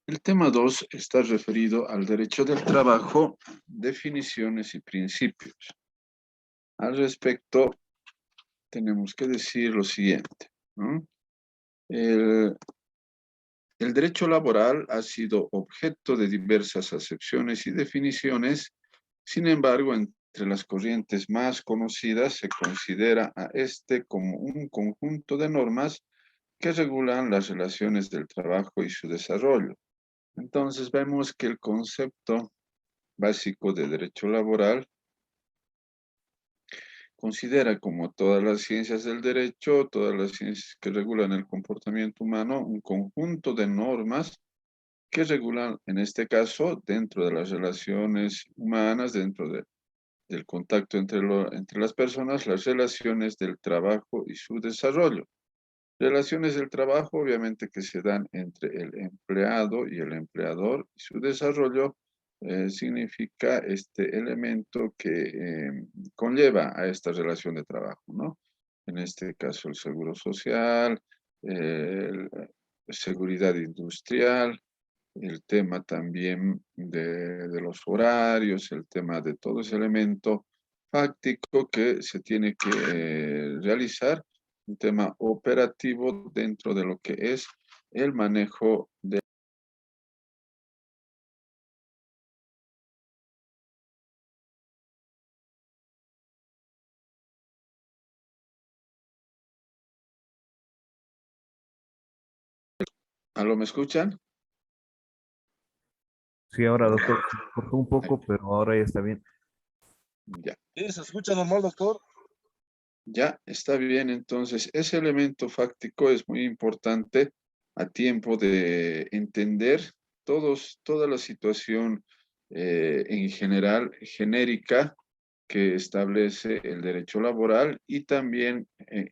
El tema 2 está referido al derecho del trabajo, definiciones y principios. Al respecto, tenemos que decir lo siguiente, ¿no? El derecho laboral ha sido objeto de diversas acepciones y definiciones. Sin embargo, entre las corrientes más conocidas se considera a este como un conjunto de normas que regulan las relaciones del trabajo y su desarrollo. Entonces vemos que el concepto básico de derecho laboral considera, como todas las ciencias del derecho, todas las ciencias que regulan el comportamiento humano, un conjunto de normas que regulan, en este caso, dentro de las relaciones humanas, del contacto entre las personas, las relaciones del trabajo y su desarrollo. Relaciones del trabajo, obviamente, que se dan entre el empleado y el empleador, y su desarrollo significa este elemento que conlleva a esta relación de trabajo, ¿no? En este caso, el seguro social, seguridad industrial, el tema también de los horarios, el tema de todo ese elemento fáctico que se tiene que realizar, un tema operativo dentro de lo que es el manejo de... ¿Aló, me escuchan? Sí, ahora, doctor, se Ah, cortó un ahí, poco, pero ahora ya está bien. ya, Sí, se escucha normal, doctor. ya está bien. Entonces, ese elemento fáctico es muy importante a tiempo de entender toda la situación en general, genérica, que establece el derecho laboral y también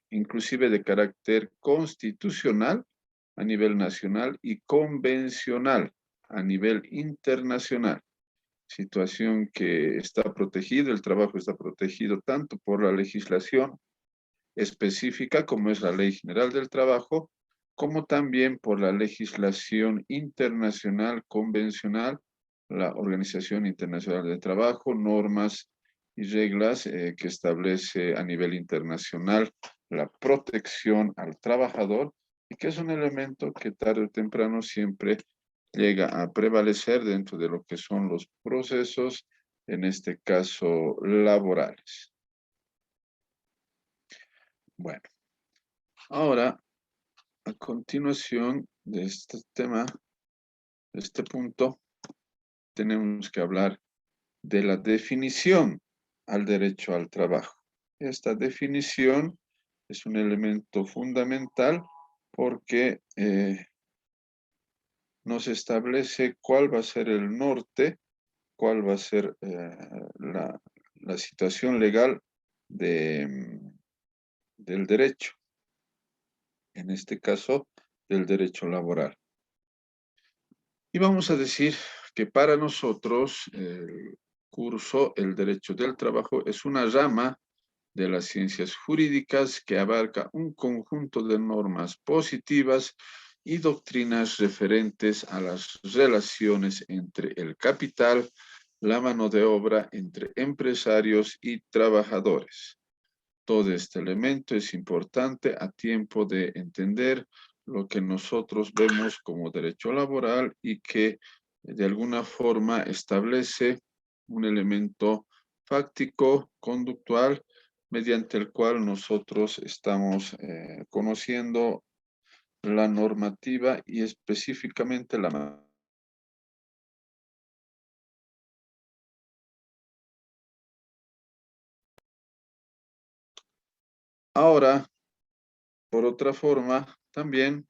inclusive de carácter constitucional a nivel nacional y convencional a nivel internacional. Situación que está protegida, el trabajo está protegido tanto por la legislación específica, como es la Ley General del Trabajo, como también por la legislación internacional convencional, la Organización Internacional del Trabajo, normas y reglas que establece a nivel internacional la protección al trabajador y que es un elemento que tarde o temprano siempre llega a prevalecer dentro de lo que son los procesos, en este caso laborales. Bueno, ahora a continuación de este tema, de este punto, tenemos que hablar de la definición al derecho al trabajo. Esta definición es un elemento fundamental porque nos establece cuál va a ser el norte, cuál va a ser la situación legal de, del derecho, en este caso, del derecho laboral. Y vamos a decir que para nosotros el curso, el derecho del trabajo, es una rama de las ciencias jurídicas que abarca un conjunto de normas positivas y doctrinas referentes a las relaciones entre el capital, la mano de obra, entre empresarios y trabajadores. Todo este elemento es importante a tiempo de entender lo que nosotros vemos como derecho laboral y que de alguna forma establece un elemento fáctico, conductual, mediante el cual nosotros estamos conociendo la normativa y específicamente la... Ahora, por otra forma, también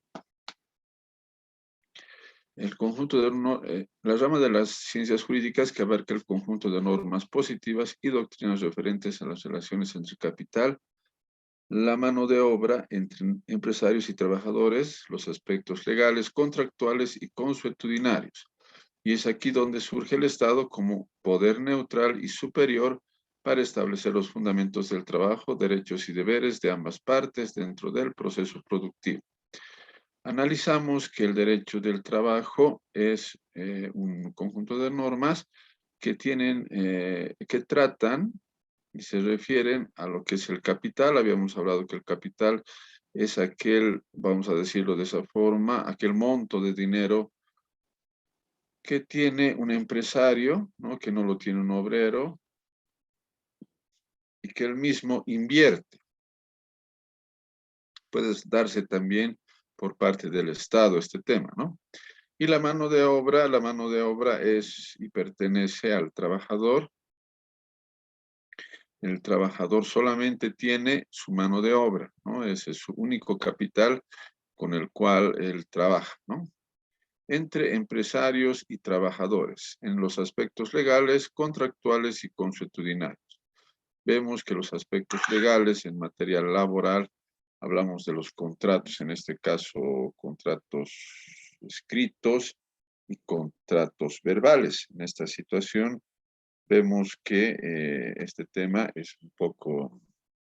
el conjunto de la rama de las ciencias jurídicas que abarca el conjunto de normas positivas y doctrinas referentes a las relaciones entre capital, la mano de obra entre empresarios y trabajadores, los aspectos legales, contractuales y consuetudinarios. Y es aquí donde surge el Estado como poder neutral y superior para establecer los fundamentos del trabajo, derechos y deberes de ambas partes dentro del proceso productivo. Analizamos que el derecho del trabajo es un conjunto de normas que que tratan y se refieren a lo que es el capital. Habíamos hablado que el capital es aquel, vamos a decirlo de esa forma, aquel monto de dinero que tiene un empresario, ¿no? Que no lo tiene un obrero y que él mismo invierte. Puede darse también por parte del Estado este tema, ¿no? Y la mano de obra es y pertenece al trabajador. El trabajador solamente tiene su mano de obra, ¿no? Ese es su único capital con el cual él trabaja, ¿no? Entre empresarios y trabajadores, en los aspectos legales, contractuales y consuetudinarios. Vemos que los aspectos legales en materia laboral, hablamos de los contratos, en este caso contratos escritos y contratos verbales. En esta situación vemos que este tema es un poco,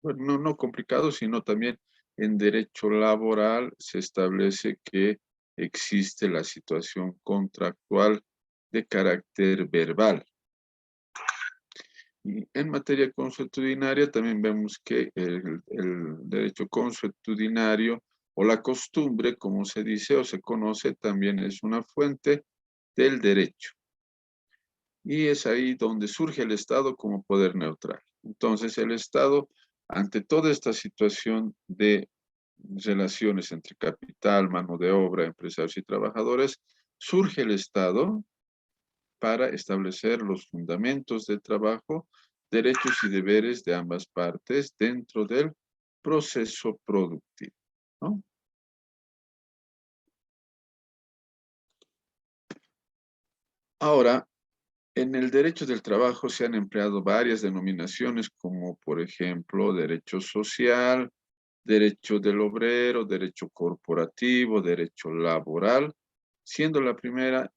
bueno, no complicado, sino también en derecho laboral se establece que existe la situación contractual de carácter verbal. Y en materia consuetudinaria también vemos que el derecho consuetudinario o la costumbre, como se dice o se conoce, también es una fuente del derecho. Y es ahí donde surge el Estado como poder neutral. Entonces el Estado, ante toda esta situación de relaciones entre capital, mano de obra, empresarios y trabajadores, surge el Estado para establecer los fundamentos del trabajo, derechos y deberes de ambas partes dentro del proceso productivo, ¿no? Ahora, en el derecho del trabajo se han empleado varias denominaciones como, por ejemplo, derecho social, derecho del obrero, derecho corporativo, derecho laboral, siendo la primera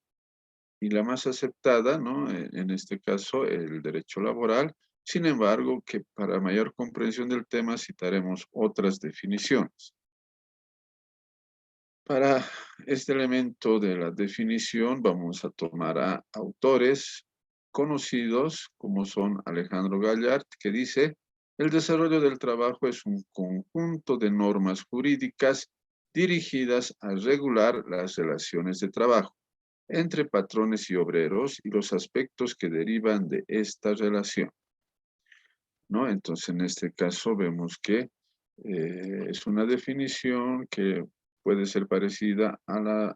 y la más aceptada, ¿no? En este caso, el derecho laboral. Sin embargo, que para mayor comprensión del tema citaremos otras definiciones. Para este elemento de la definición vamos a tomar a autores conocidos como son Alejandro Gallard, que dice: el desarrollo del trabajo es un conjunto de normas jurídicas dirigidas a regular las relaciones de trabajo entre patrones y obreros y los aspectos que derivan de esta relación, ¿no? Entonces, en este caso vemos que es una definición que puede ser parecida a la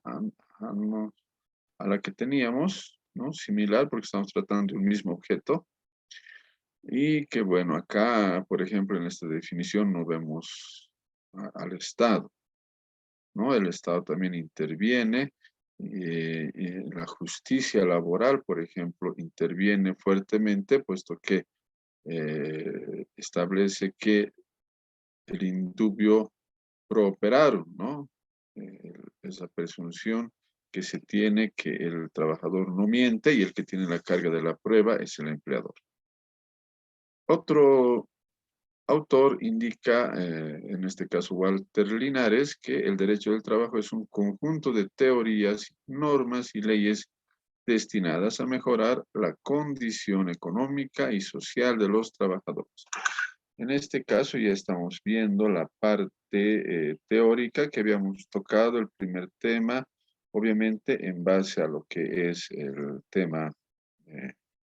que teníamos, ¿no? Similar, porque estamos tratando de un mismo objeto. Y que, bueno, acá, por ejemplo, en esta definición no vemos al Estado, ¿no? El Estado también interviene. La justicia laboral, por ejemplo, interviene fuertemente, puesto que establece que el indubio pro operarum, ¿no? Esa presunción que se tiene que el trabajador no miente y el que tiene la carga de la prueba es el empleador. Otro autor indica, en este caso Walter Linares, que el derecho del trabajo es un conjunto de teorías, normas y leyes destinadas a mejorar la condición económica y social de los trabajadores. En este caso ya estamos viendo la parte teórica que habíamos tocado, el primer tema, obviamente en base a lo que es el tema eh,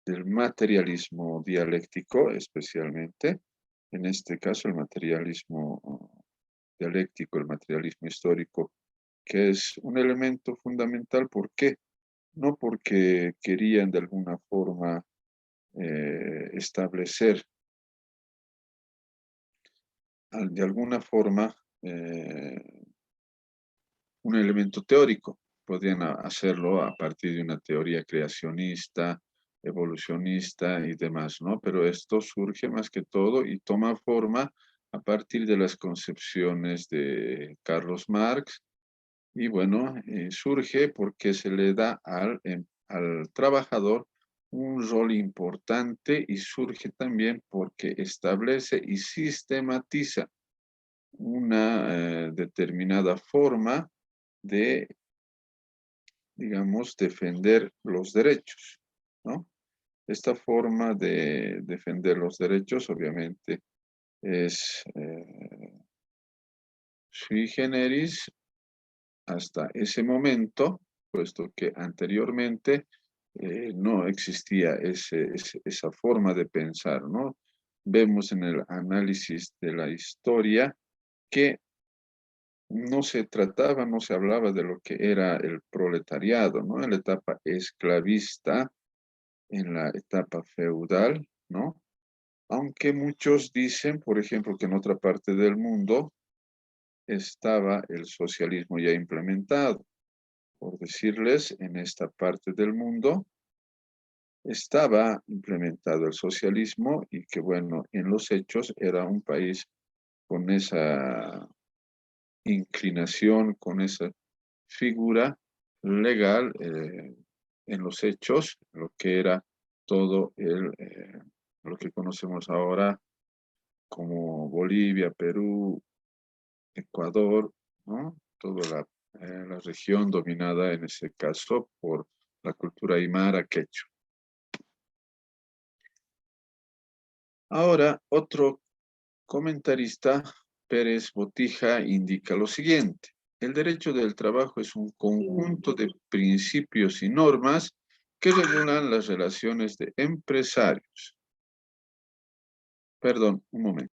del materialismo dialéctico, especialmente. En este caso, el materialismo dialéctico, el materialismo histórico, que es un elemento fundamental. ¿Por qué? No porque querían de alguna forma establecer de alguna forma un elemento teórico. Podrían hacerlo a partir de una teoría creacionista, evolucionista y demás, ¿no? Pero esto surge más que todo y toma forma a partir de las concepciones de Carlos Marx. Y bueno, surge porque se le da al trabajador un rol importante y surge también porque establece y sistematiza una determinada forma de, digamos, defender los derechos, ¿no? Esta forma de defender los derechos, obviamente, es sui generis hasta ese momento, puesto que anteriormente no existía esa forma de pensar, ¿no? Vemos en el análisis de la historia que no se trataba, no se hablaba de lo que era el proletariado, ¿no? En la etapa esclavista, en la etapa feudal, ¿no? Aunque muchos dicen, por ejemplo, que en otra parte del mundo estaba el socialismo ya implementado. Por decirles, en esta parte del mundo estaba implementado el socialismo y que, bueno, en los hechos era un país con esa inclinación, con esa figura legal en los hechos, lo que era todo lo que conocemos ahora como Bolivia, Perú, Ecuador, ¿no? Toda la región dominada en ese caso por la cultura aymara quechua. Ahora, otro comentarista, Pérez Botija, indica lo siguiente. El derecho del trabajo es un conjunto de principios y normas que regulan las relaciones de empresarios. Perdón, un momento.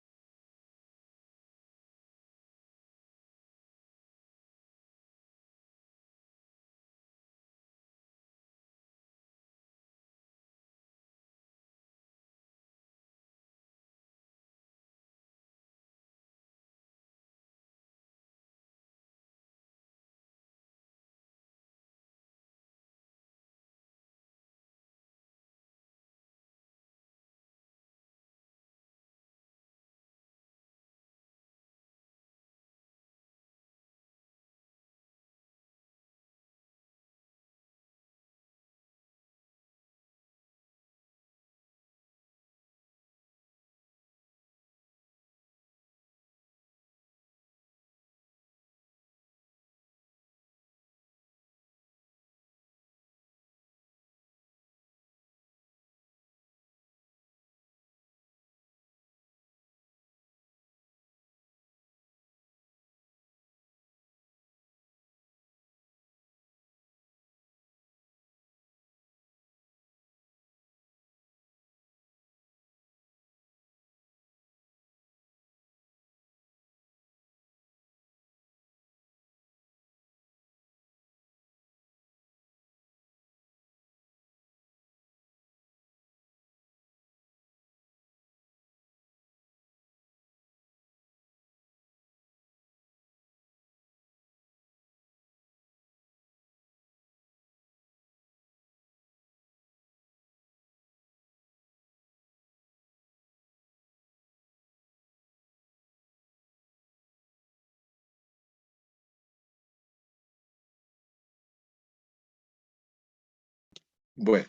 Bueno,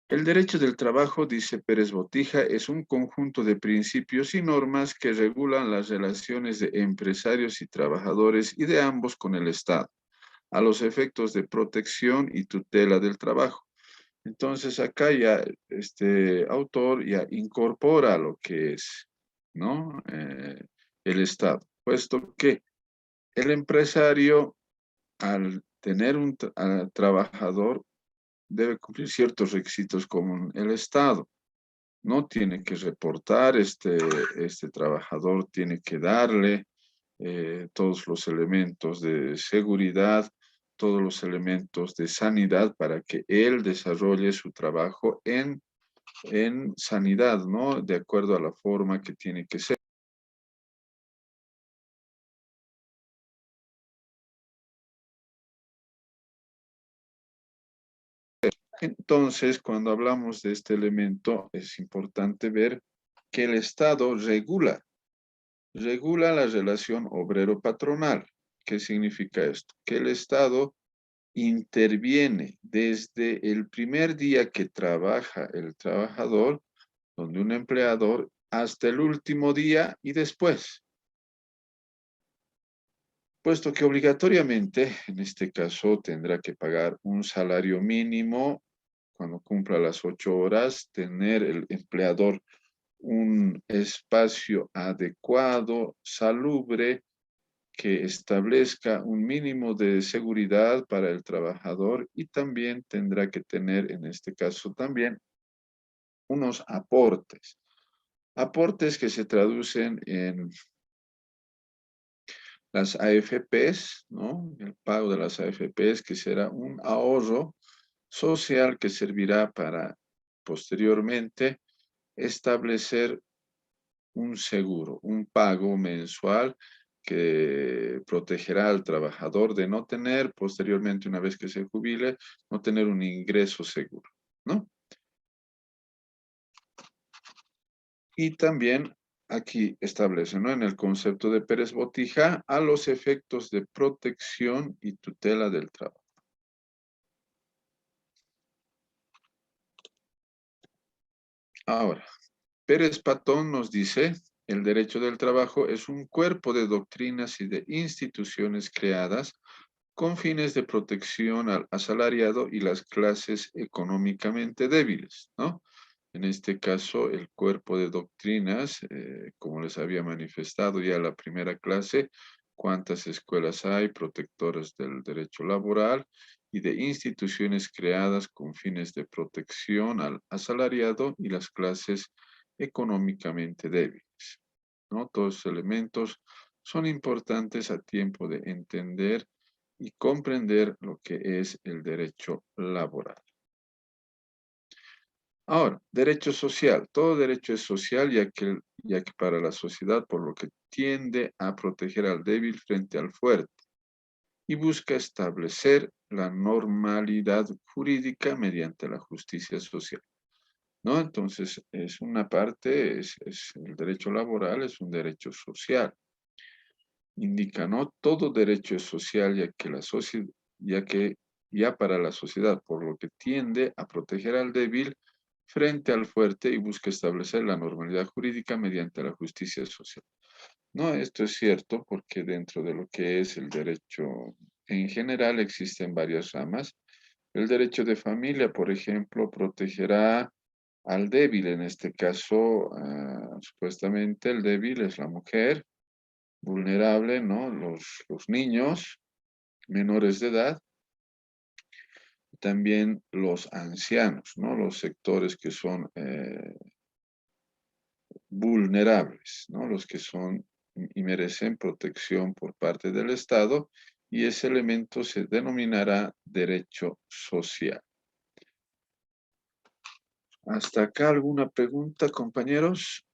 el derecho del trabajo, dice Pérez Botija, es un conjunto de principios y normas que regulan las relaciones de empresarios y trabajadores y de ambos con el Estado, a los efectos de protección y tutela del trabajo. Entonces, acá ya este autor ya incorpora lo que es, ¿no? El Estado, puesto que el empresario, al tener un trabajador, debe cumplir ciertos requisitos con el Estado. No tiene que reportar, este trabajador tiene que darle todos los elementos de seguridad, todos los elementos de sanidad para que él desarrolle su trabajo en sanidad, ¿no? De acuerdo a la forma que tiene que ser. Entonces, cuando hablamos de este elemento, es importante ver que el Estado regula la relación obrero-patronal. ¿Qué significa esto? Que el Estado interviene desde el primer día que trabaja el trabajador, donde un empleador, hasta el último día y después. puesto que obligatoriamente, en este caso, tendrá que pagar un salario mínimo cuando cumpla las 8 horas, tener el empleador un espacio adecuado, salubre, que establezca un mínimo de seguridad para el trabajador y también tendrá que tener, en este caso también, unos aportes. Aportes que se traducen en las AFPs, ¿no? El pago de las AFPs, que será un ahorro social que servirá para posteriormente establecer un seguro, un pago mensual que protegerá al trabajador de no tener posteriormente, una vez que se jubile, no tener un ingreso seguro, ¿no? Y también aquí establece, ¿no? En el concepto de Pérez Botija, a los efectos de protección y tutela del trabajo. Ahora, Pérez Patón nos dice, el derecho del trabajo es un cuerpo de doctrinas y de instituciones creadas con fines de protección al asalariado y las clases económicamente débiles, ¿no? En este caso, el cuerpo de doctrinas, como les había manifestado ya en la primera clase, cuántas escuelas hay protectoras del derecho laboral y de instituciones creadas con fines de protección al asalariado y las clases económicamente débiles, ¿no? Todos los elementos son importantes a tiempo de entender y comprender lo que es el derecho laboral. Ahora, derecho social. Todo derecho es social ya que para la sociedad por lo que tiende a proteger al débil frente al fuerte y busca establecer la normalidad jurídica mediante la justicia social, ¿no? Entonces, es una parte, es el derecho laboral es un derecho social. Indica, ¿no? Todo derecho es social, ya que ya para la sociedad, por lo que tiende a proteger al débil frente al fuerte y busca establecer la normalidad jurídica mediante la justicia social. No, esto es cierto porque dentro de lo que es el derecho en general existen varias ramas. El derecho de familia, por ejemplo, protegerá al débil. En este caso, supuestamente el débil es la mujer vulnerable, ¿no? Los niños menores de edad, también los ancianos, ¿no? Los sectores que son vulnerables, ¿no? Los que son y merecen protección por parte del Estado, y ese elemento se denominará derecho social. ¿Hasta acá alguna pregunta, compañeros?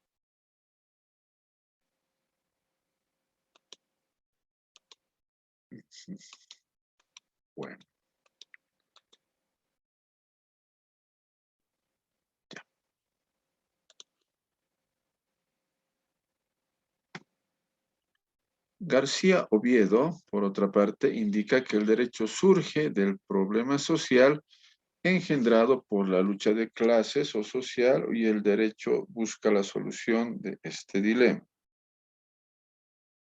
Bueno. García Oviedo, por otra parte, indica que el derecho surge del problema social engendrado por la lucha de clases o social y el derecho busca la solución de este dilema,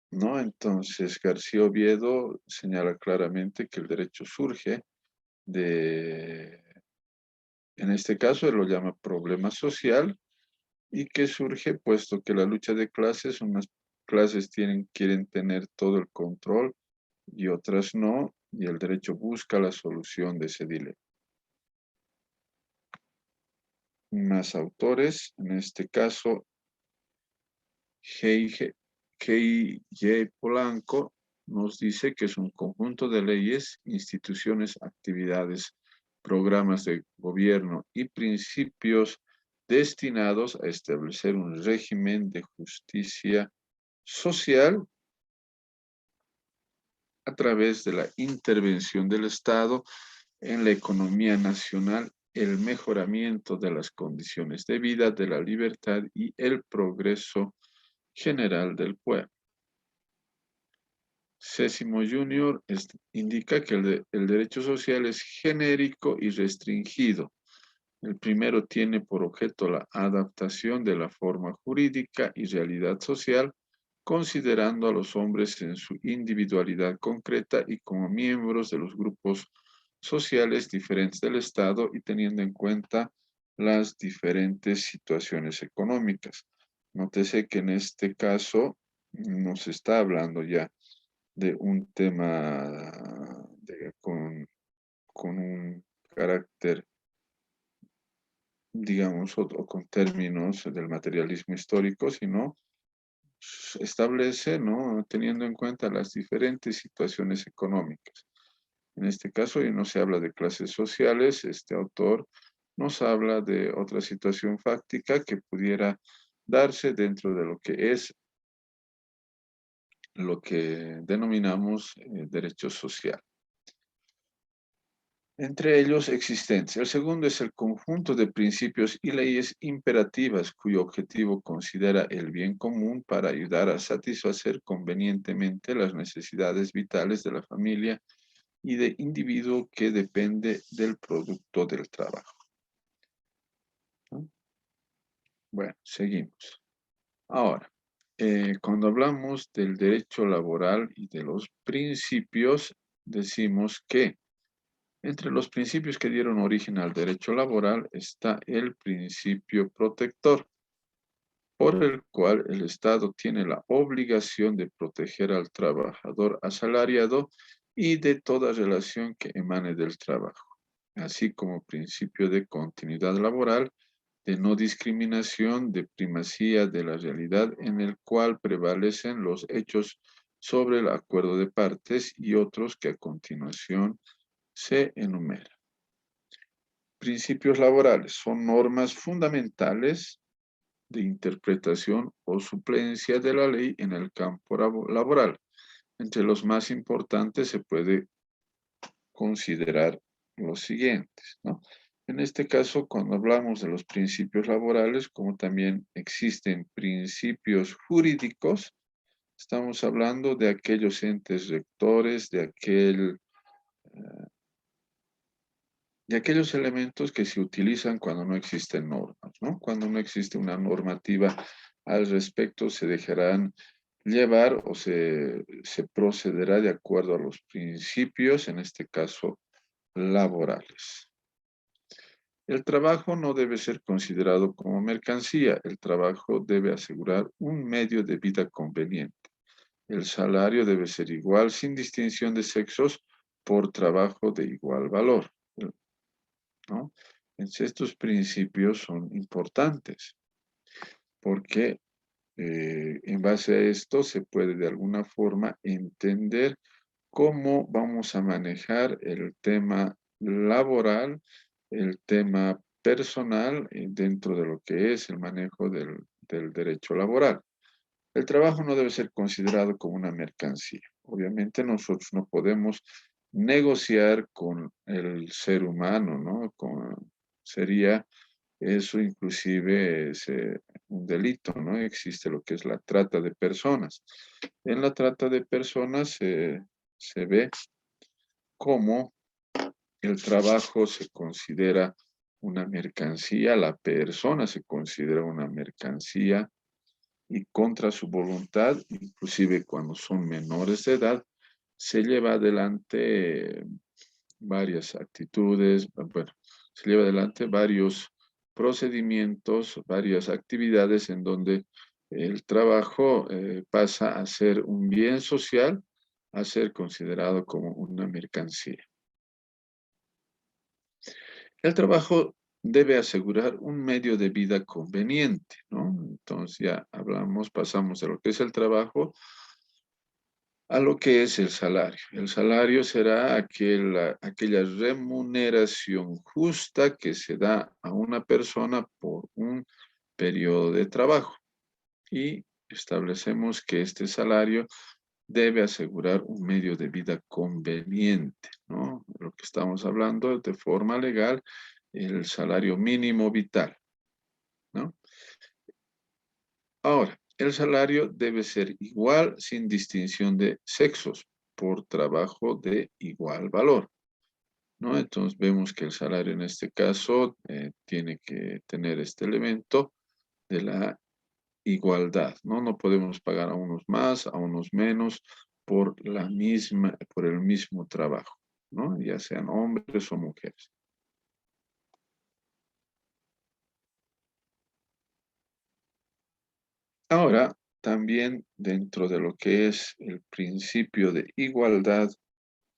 ¿no? Entonces, García Oviedo señala claramente que el derecho surge de, en este caso, él lo llama problema social y que surge puesto que la lucha de clases, unas clases quieren tener todo el control y otras no, y el derecho busca la solución de ese dilema. Más autores, en este caso, G.I.J. Polanco nos dice que es un conjunto de leyes, instituciones, actividades, programas de gobierno y principios destinados a establecer un régimen de justicia social a través de la intervención del Estado en la economía nacional, el mejoramiento de las condiciones de vida, de la libertad y el progreso general del pueblo. Césimo Junior indica que el derecho social es genérico y restringido. El primero tiene por objeto la adaptación de la forma jurídica y realidad social considerando a los hombres en su individualidad concreta y como miembros de los grupos sociales diferentes del Estado y teniendo en cuenta las diferentes situaciones económicas. Nótese que en este caso nos está hablando ya de un tema con un carácter, digamos, o con términos del materialismo histórico, sino establece, ¿no? Teniendo en cuenta las diferentes situaciones económicas. En este caso, y no se habla de clases sociales, este autor nos habla de otra situación fáctica que pudiera darse dentro de lo que es lo que denominamos derecho social. Entre ellos existentes. El segundo es el conjunto de principios y leyes imperativas cuyo objetivo considera el bien común para ayudar a satisfacer convenientemente las necesidades vitales de la familia y de individuo que depende del producto del trabajo. ¿No? Bueno, seguimos. Ahora, cuando hablamos del derecho laboral y de los principios, decimos que entre los principios que dieron origen al derecho laboral está el principio protector, por el cual el Estado tiene la obligación de proteger al trabajador asalariado y de toda relación que emane del trabajo, así como principio de continuidad laboral, de no discriminación, de primacía de la realidad en el cual prevalecen los hechos sobre el acuerdo de partes y otros que a continuación se enumeran. Principios laborales son normas fundamentales de interpretación o suplencia de la ley en el campo laboral. Entre los más importantes se puede considerar los siguientes, ¿no? En este caso, cuando hablamos de los principios laborales, como también existen principios jurídicos, estamos hablando de aquellos entes rectores, de aquellos elementos que se utilizan cuando no existen normas, ¿no? Cuando no existe una normativa al respecto, se dejarán llevar o se procederá de acuerdo a los principios, en este caso, laborales. El trabajo no debe ser considerado como mercancía. El trabajo debe asegurar un medio de vida conveniente. El salario debe ser igual sin distinción de sexos por trabajo de igual valor, ¿no? Entonces, estos principios son importantes porque en base a esto se puede de alguna forma entender cómo vamos a manejar el tema laboral, el tema personal dentro de lo que es el manejo del derecho laboral. El trabajo no debe ser considerado como una mercancía. Obviamente nosotros no podemos negociar con el ser humano, ¿no? Sería eso inclusive es un delito, ¿no? Existe lo que es la trata de personas. En la trata de personas se ve cómo el trabajo se considera una mercancía, la persona se considera una mercancía y contra su voluntad, inclusive cuando son menores de edad, se lleva adelante varias actitudes, bueno, se lleva adelante varios procedimientos, varias actividades en donde el trabajo pasa a ser un bien social, a ser considerado como una mercancía. El trabajo debe asegurar un medio de vida conveniente, ¿no? Entonces ya hablamos, pasamos de lo que es el trabajo a lo que es el salario. El salario será aquella remuneración justa que se da a una persona por un periodo de trabajo. Y establecemos que este salario debe asegurar un medio de vida conveniente, ¿no? Lo que estamos hablando de forma legal, el salario mínimo vital, ¿no? Ahora, el salario debe ser igual sin distinción de sexos por trabajo de igual valor, ¿no? Entonces vemos que el salario en este caso tiene que tener este elemento de la igualdad, ¿no? No podemos pagar a unos más, a unos menos por por el mismo trabajo, ¿no? Ya sean hombres o mujeres. Ahora, también dentro de lo que es el principio de igualdad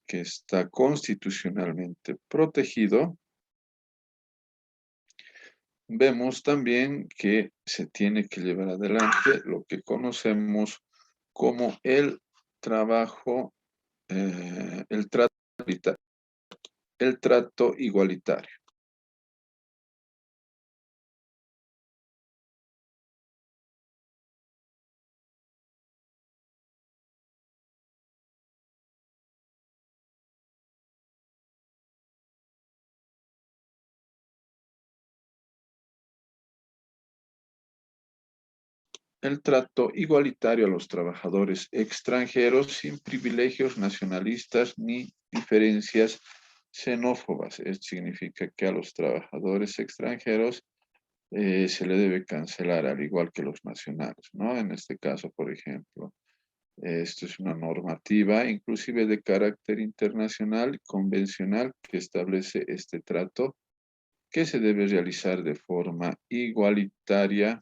que está constitucionalmente protegido, vemos también que se tiene que llevar adelante lo que conocemos como el trabajo, el el trato igualitario. El trato igualitario a los trabajadores extranjeros sin privilegios nacionalistas ni diferencias xenófobas. Esto significa que a los trabajadores extranjeros se le debe cancelar al igual que los nacionales, ¿no? En este caso, por ejemplo, esto es una normativa inclusive de carácter internacional, convencional, que establece este trato que se debe realizar de forma igualitaria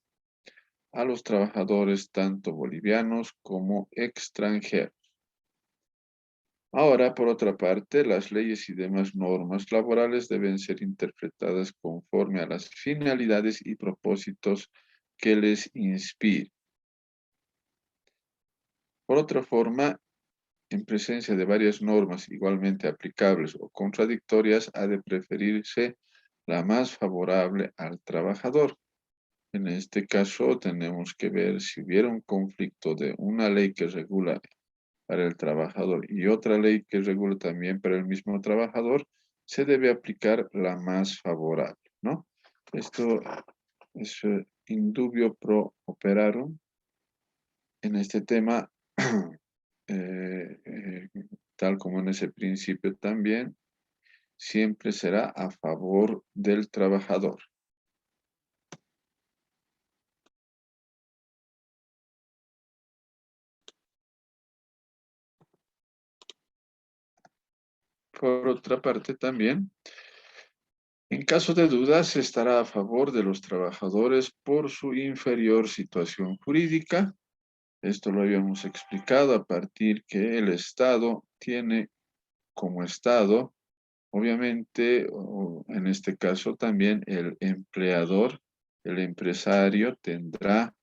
a los trabajadores tanto bolivianos como extranjeros. Ahora, por otra parte, las leyes y demás normas laborales deben ser interpretadas conforme a las finalidades y propósitos que les inspiren. Por otra forma, en presencia de varias normas igualmente aplicables o contradictorias, ha de preferirse la más favorable al trabajador. En este caso, tenemos que ver si hubiera un conflicto de una ley que regula para el trabajador y otra ley que regula también para el mismo trabajador, se debe aplicar la más favorable, ¿no? Esto es indubio pro operarum. En este tema, eh, eh, tal como en ese principio también, siempre será a favor del trabajador. Por otra parte también, en caso de dudas, estará a favor de los trabajadores por su inferior situación jurídica. Esto lo habíamos explicado a partir que el Estado tiene como Estado, obviamente, en este caso también el empleador, el empresario tendrá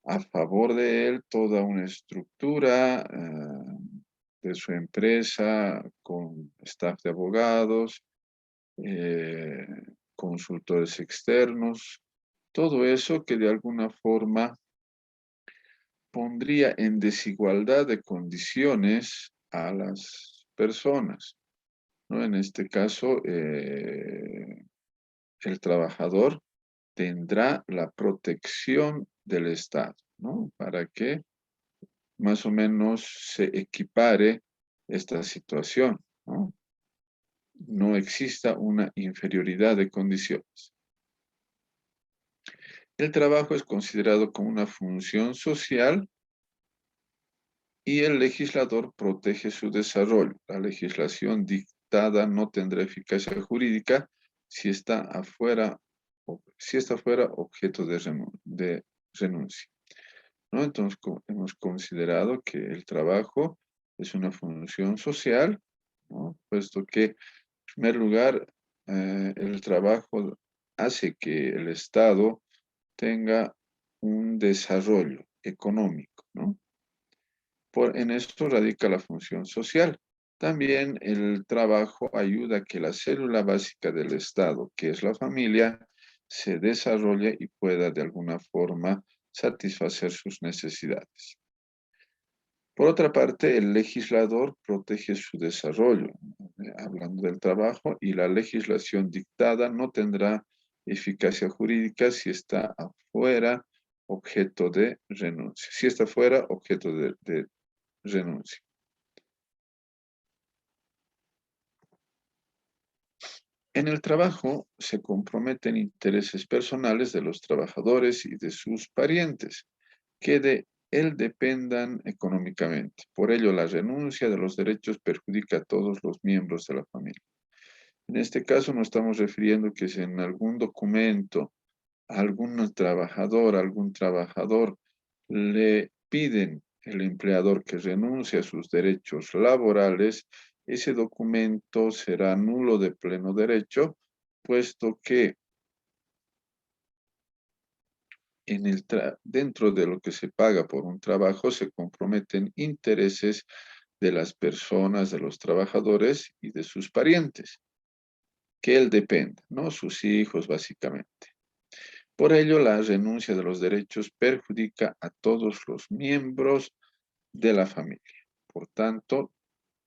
a favor de él toda una estructura de su empresa con staff de abogados, eh, consultores externos, todo eso que de alguna forma pondría en desigualdad de condiciones a las personas, ¿no? En este caso, el trabajador tendrá la protección del Estado, ¿no? Para que más o menos se equipare esta situación, ¿no? No exista una inferioridad de condiciones. El trabajo es considerado como una función social y el legislador protege su desarrollo. La legislación dictada no tendrá eficacia jurídica si está afuera, si está fuera objeto de renuncia, ¿no? Entonces, hemos considerado que el trabajo es una función social, ¿no? Puesto que, en primer lugar, el trabajo hace que el Estado tenga un desarrollo económico, ¿no? En esto radica la función social. También el trabajo ayuda a que la célula básica del Estado, que es la familia, se desarrolle y pueda de alguna forma satisfacer sus necesidades. Por otra parte, el legislador protege su desarrollo, hablando del trabajo, y la legislación dictada no tendrá eficacia jurídica si está afuera objeto de renuncia. Si está fuera objeto de renuncia. En el trabajo se comprometen intereses personales de los trabajadores y de sus parientes. que de él dependan económicamente. Por ello, la renuncia de los derechos perjudica a todos los miembros de la familia. En este caso nos estamos refiriendo que si en algún documento algún trabajador le piden el empleador que renuncie a sus derechos laborales, ese documento será nulo de pleno derecho, puesto que dentro de lo que se paga por un trabajo se comprometen intereses de las personas, de los trabajadores y de sus parientes, que él dependa, ¿no? Sus hijos, básicamente. Por ello, la renuncia de los derechos perjudica a todos los miembros de la familia. Por tanto,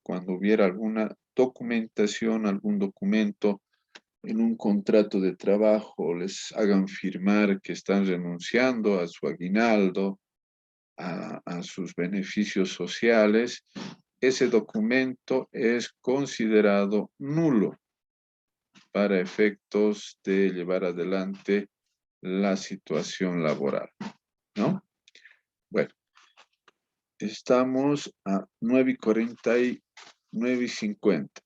cuando hubiera alguna documentación, algún documento en un contrato de trabajo, les hagan firmar que están renunciando a su aguinaldo, a sus beneficios sociales, ese documento es considerado nulo para efectos de llevar adelante la situación laboral, ¿no? Bueno, estamos a 9:50.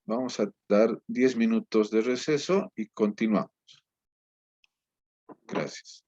Vamos a dar 10 minutos de receso y continuamos. Gracias.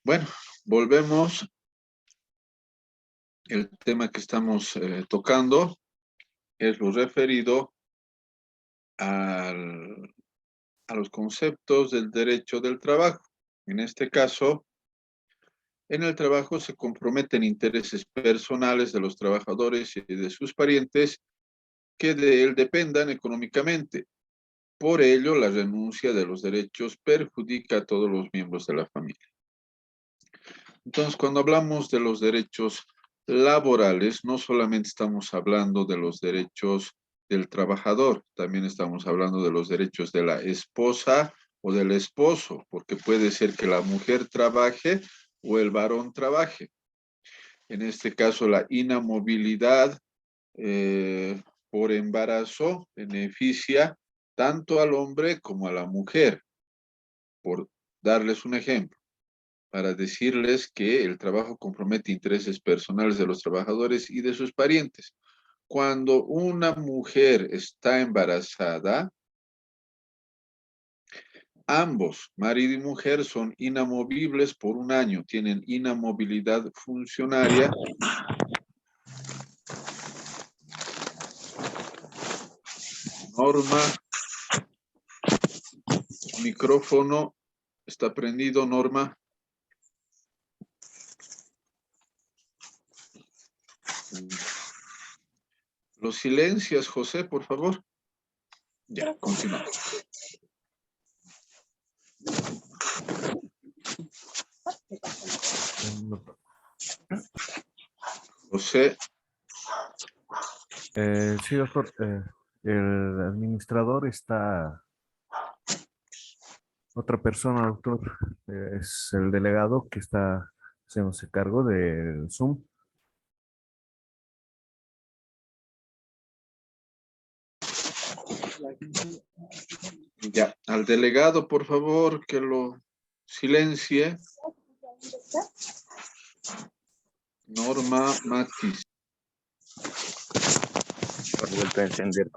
Bueno, volvemos. El tema que estamos tocando es lo referido a los conceptos del derecho del trabajo. En este caso, en el trabajo se comprometen intereses personales de los trabajadores y de sus parientes que de él dependan económicamente. Por ello, la renuncia de los derechos perjudica a todos los miembros de la familia. Entonces, cuando hablamos de los derechos laborales, no solamente estamos hablando de los derechos del trabajador, también estamos hablando de los derechos de la esposa o del esposo, porque puede ser que la mujer trabaje o el varón trabaje. En este caso, la inamovilidad por embarazo beneficia tanto al hombre como a la mujer, por darles un ejemplo, para decirles que el trabajo compromete intereses personales de los trabajadores y de sus parientes. Cuando una mujer está embarazada, ambos, marido y mujer, son inamovibles por un año, tienen inamovilidad funcionaria. Norma, micrófono está prendido, Norma. Los silencias, José, por favor. Ya, continuamos. José, Sí, doctor. El administrador está otra persona, doctor. Es el delegado que está haciéndose cargo del Zoom. ya, al delegado, por favor, que lo silencie. Norma Matiz. Vuelto a encender.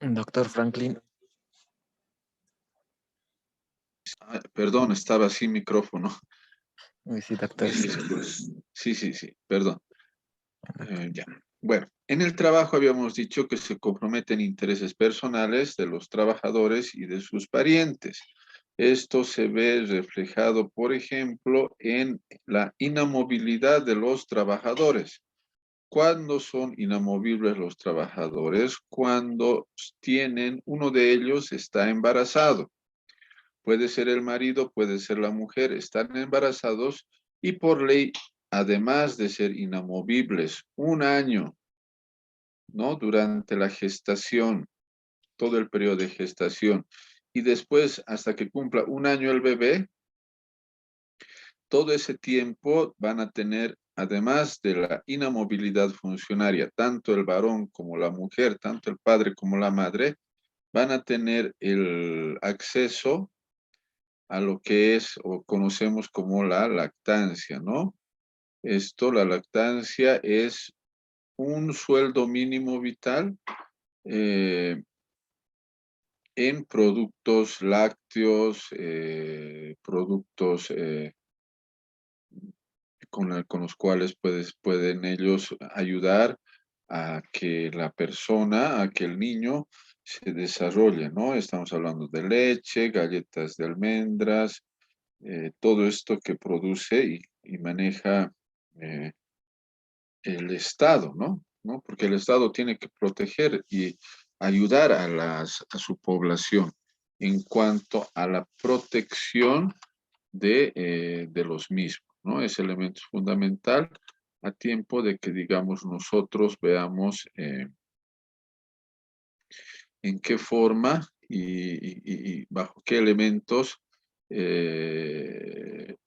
Doctor Franklin. Ah, perdón, estaba sin micrófono. Sí, doctor. Sí, sí, sí, perdón. Ya. Bueno, en el trabajo habíamos dicho que se comprometen intereses personales de los trabajadores y de sus parientes. Esto se ve reflejado, por ejemplo, en la inamovilidad de los trabajadores. ¿Cuándo son inamovibles los trabajadores? Cuando uno de ellos está embarazado. Puede ser el marido, puede ser la mujer, están embarazados y por ley, además de ser inamovibles, 1 año, ¿no? Durante la gestación, todo el periodo de gestación, y después hasta que cumpla 1 año el bebé, todo ese tiempo van a tener, además de la inamovilidad funcionaria, tanto el varón como la mujer, tanto el padre como la madre, van a tener el acceso a lo que es o conocemos como la lactancia, ¿no? La lactancia es un sueldo mínimo vital eh, en productos lácteos, productos con los cuales pueden ellos ayudar a que la persona, a que el niño se desarrolle, ¿no? Estamos hablando de leche, galletas de almendras, todo esto que produce y maneja eh, el Estado, ¿no? ¿No? Porque el Estado tiene que proteger y ayudar a su población en cuanto a la protección de los mismos, ¿no? Ese elemento es fundamental a tiempo de que, digamos, nosotros veamos en qué forma y bajo qué elementos el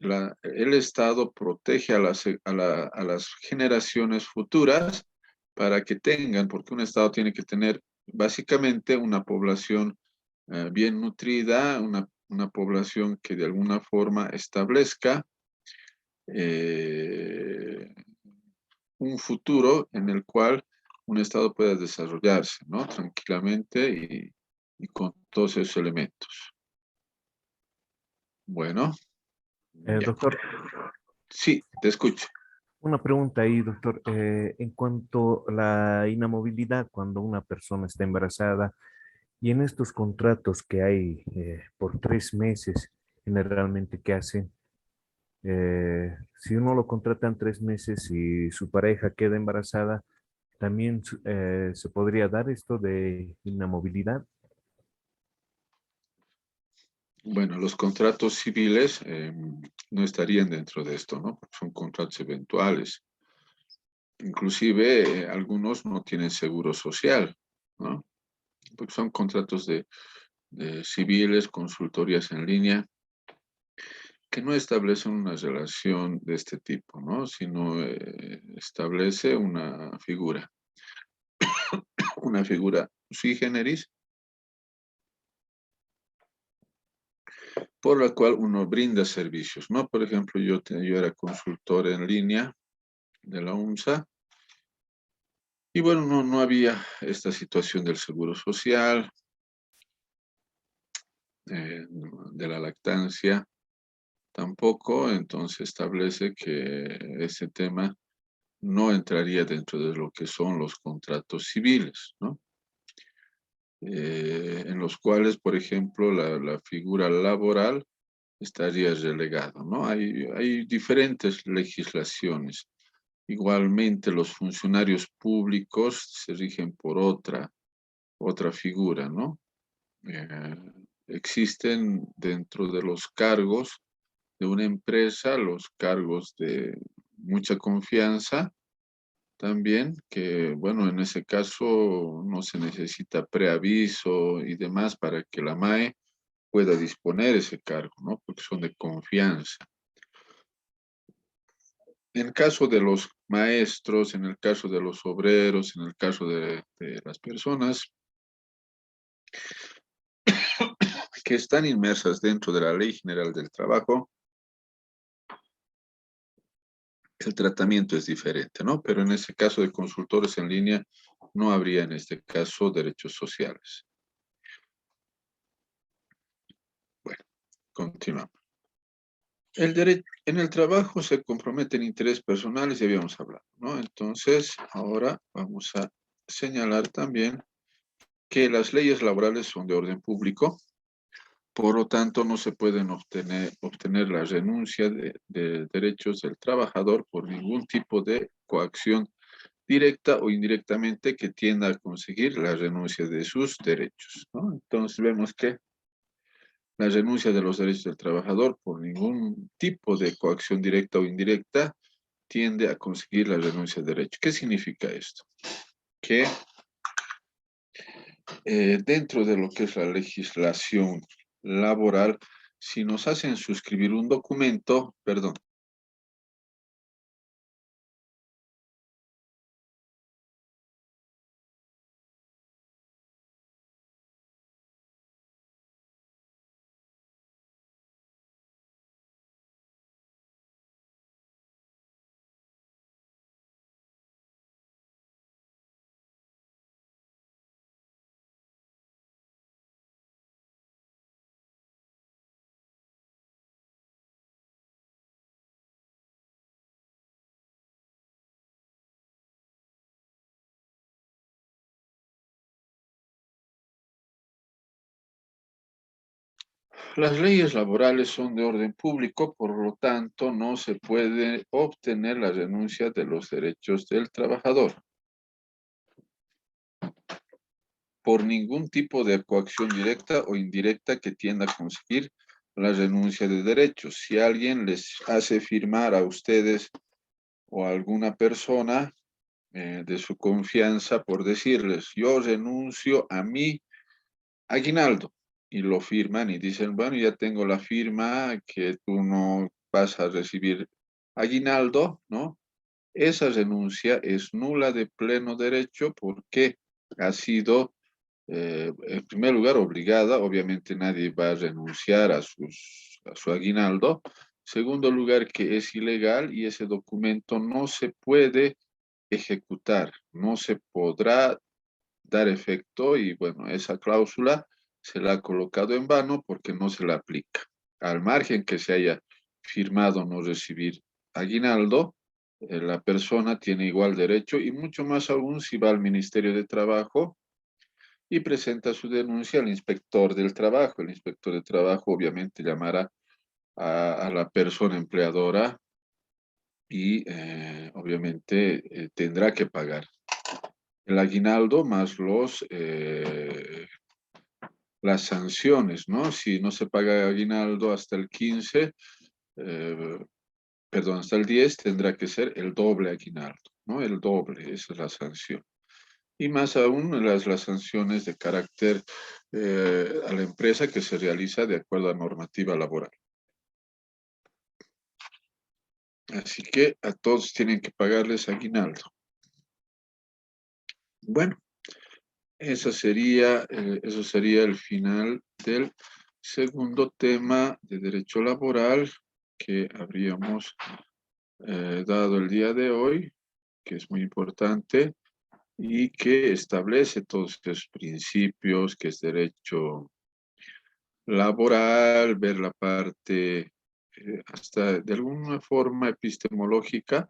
Estado protege a las generaciones futuras para que tengan, porque un Estado tiene que tener básicamente una población bien nutrida, una población que de alguna forma establezca eh, un futuro en el cual un Estado pueda desarrollarse, ¿no? Tranquilamente y con todos esos elementos. Bueno, ya. Doctor, Sí, te escucho. una pregunta ahí, doctor. En cuanto a la inamovilidad cuando una persona está embarazada y en estos contratos que hay por 3 meses, generalmente, ¿qué hacen? Si uno lo contrata en 3 meses y su pareja queda embarazada, también se podría dar esto de inamovilidad. Bueno, los contratos civiles no estarían dentro de esto, ¿no? Porque son contratos eventuales. Inclusive algunos no tienen seguro social, ¿no? Porque son contratos de civiles, consultorías en línea, que no establecen una relación de este tipo, ¿no? Sino establece una figura sui generis, por la cual uno brinda servicios, ¿no? Por ejemplo, yo era consultor en línea de la UNSA, y bueno, no había esta situación del seguro social, de la lactancia, tampoco, entonces establece que ese tema no entraría dentro de lo que son los contratos civiles, ¿no? En los cuales, por ejemplo, la figura laboral estaría relegada, ¿no? Hay diferentes legislaciones. Igualmente, los funcionarios públicos se rigen por otra figura, ¿no? Eh, Existen dentro de los cargos de una empresa los cargos de mucha confianza también, que bueno, en ese caso no se necesita preaviso y demás para que la MAE pueda disponer ese cargo, ¿no? Porque son de confianza. En el caso de los maestros, en el caso de los obreros, en el caso de las personas que están inmersas dentro de la Ley General del Trabajo, el tratamiento es diferente, ¿no? Pero en ese caso de consultores en línea, no habría en este caso derechos sociales. Bueno, continuamos. En el trabajo se comprometen intereses personales, ya habíamos hablado, ¿no? Entonces, ahora vamos a señalar también que las leyes laborales son de orden público, por lo tanto, no se pueden obtener la renuncia de derechos del trabajador por ningún tipo de coacción directa o indirectamente que tienda a conseguir la renuncia de sus derechos, ¿no? Entonces, vemos que la renuncia de los derechos del trabajador por ningún tipo de coacción directa o indirecta tiende a conseguir la renuncia de derecho. ¿Qué significa esto? Que dentro de lo que es la legislación laboral, si nos hacen suscribir un documento, perdón, las leyes laborales son de orden público, por lo tanto, no se puede obtener la renuncia de los derechos del trabajador por ningún tipo de coacción directa o indirecta que tienda a conseguir la renuncia de derechos. Si alguien les hace firmar a ustedes o a alguna persona de su confianza por decirles, yo renuncio a mi aguinaldo, y lo firman y dicen, bueno, ya tengo la firma que tú no vas a recibir aguinaldo, ¿no? Esa renuncia es nula de pleno derecho porque ha sido, en primer lugar, obligada. Obviamente nadie va a renunciar a su aguinaldo. Segundo lugar, que es ilegal y ese documento no se puede ejecutar, no se podrá dar efecto y bueno, esa cláusula se la ha colocado en vano porque no se la aplica. Al margen que se haya firmado no recibir aguinaldo, la persona tiene igual derecho y mucho más aún si va al Ministerio de Trabajo y presenta su denuncia al inspector del trabajo. El inspector de trabajo obviamente llamará a la persona empleadora y obviamente tendrá que pagar el aguinaldo más las sanciones, ¿no? Si no se paga aguinaldo hasta el 15, eh, perdón, hasta el 10 tendrá que ser el doble aguinaldo, ¿no? El doble, esa es la sanción. Y más aún las sanciones de carácter a la empresa que se realiza de acuerdo a normativa laboral. Así que a todos tienen que pagarles aguinaldo. Bueno, eso sería el final del segundo tema de derecho laboral que habríamos dado el día de hoy, que es muy importante y que establece todos estos principios, que es derecho laboral, ver la parte hasta de alguna forma epistemológica,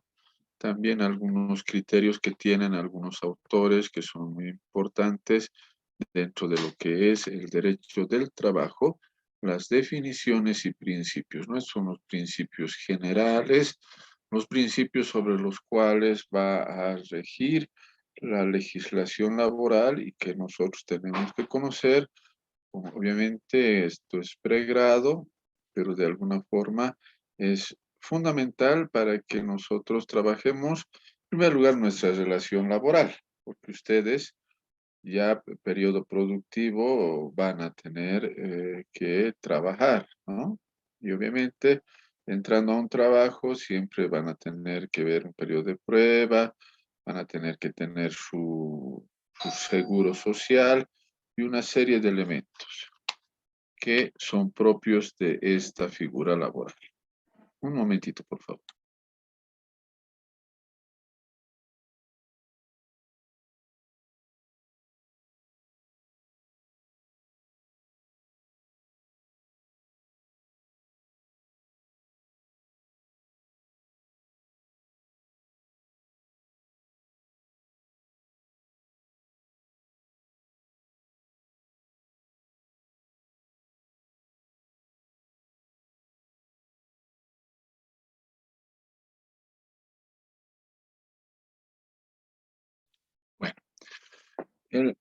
también algunos criterios que tienen algunos autores que son muy importantes dentro de lo que es el derecho del trabajo, las definiciones y principios, ¿no? Son los principios generales, los principios sobre los cuales va a regir la legislación laboral y que nosotros tenemos que conocer. Obviamente esto es pregrado, pero de alguna forma es fundamental para que nosotros trabajemos, en primer lugar, nuestra relación laboral, porque ustedes ya periodo productivo van a tener que trabajar, ¿no? Y obviamente, entrando a un trabajo, siempre van a tener que ver un periodo de prueba, van a tener que tener su seguro social y una serie de elementos que son propios de esta figura laboral. Un momentito, por favor.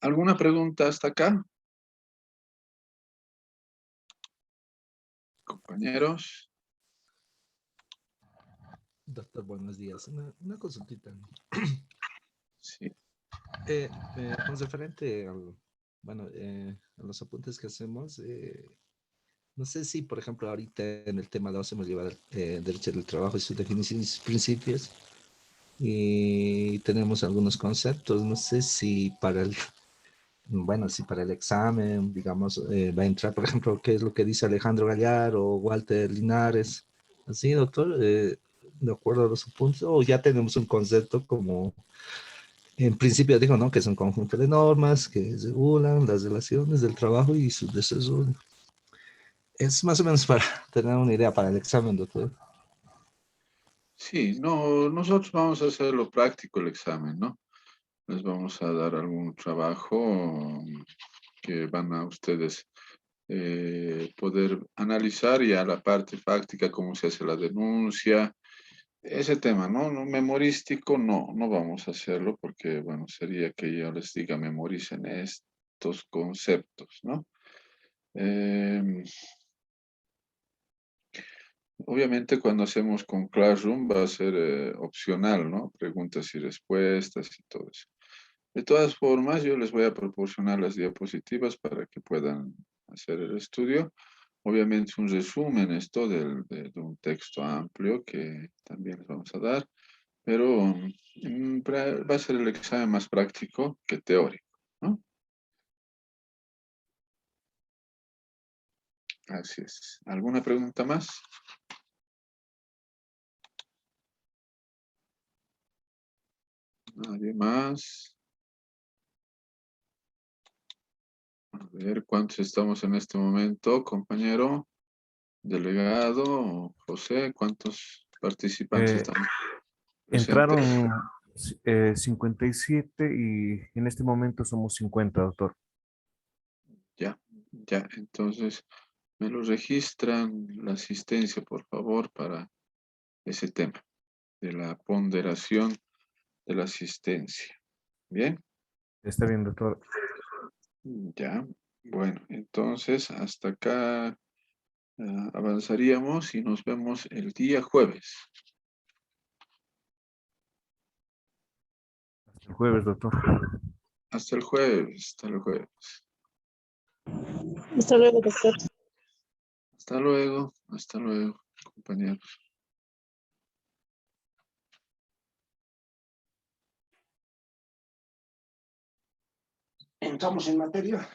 ¿Alguna pregunta hasta acá? Compañeros. Doctor, buenos días. Una consultita. Sí. Con referente a los apuntes que hacemos, no sé si, por ejemplo, ahorita en el tema 2 hemos llevado derecho del trabajo y sus definiciones y principios, y tenemos algunos conceptos. No sé si si para el examen, digamos, va a entrar, por ejemplo, qué es lo que dice Alejandro Gallar o Walter Linares. Así, doctor, de acuerdo a los puntos, o ya tenemos un concepto como, en principio digo, ¿no? Que es un conjunto de normas que regulan las relaciones del trabajo y su desarrollo. Es más o menos para tener una idea para el examen, doctor. Sí, no, nosotros vamos a hacer lo práctico el examen, ¿no? Les vamos a dar algún trabajo que van a ustedes poder analizar ya la parte práctica, cómo se hace la denuncia, ese tema, ¿no? No, memorístico, no vamos a hacerlo porque, bueno, sería que yo les diga memoricen estos conceptos, ¿no? Obviamente cuando hacemos con Classroom va a ser opcional, ¿no? Preguntas y respuestas y todo eso. De todas formas, yo les voy a proporcionar las diapositivas para que puedan hacer el estudio. Obviamente un resumen esto de un texto amplio que también les vamos a dar, pero va a ser el examen más práctico que teórico, ¿no? Así es. ¿Alguna pregunta más? ¿Nadie más? A ver, ¿cuántos estamos en este momento, compañero? Delegado, José, ¿cuántos participantes Eh, están presentes? Entraron 57 y en este momento somos 50, doctor. Ya, ya, entonces me lo registran la asistencia, por favor, para ese tema de la ponderación de la asistencia. Bien, Está bien, doctor. ya, bueno, entonces hasta acá avanzaríamos y nos vemos el día jueves. Hasta el jueves, doctor. Hasta el jueves, hasta el jueves. Hasta luego, doctor. Hasta luego, compañeros. Entramos en materia.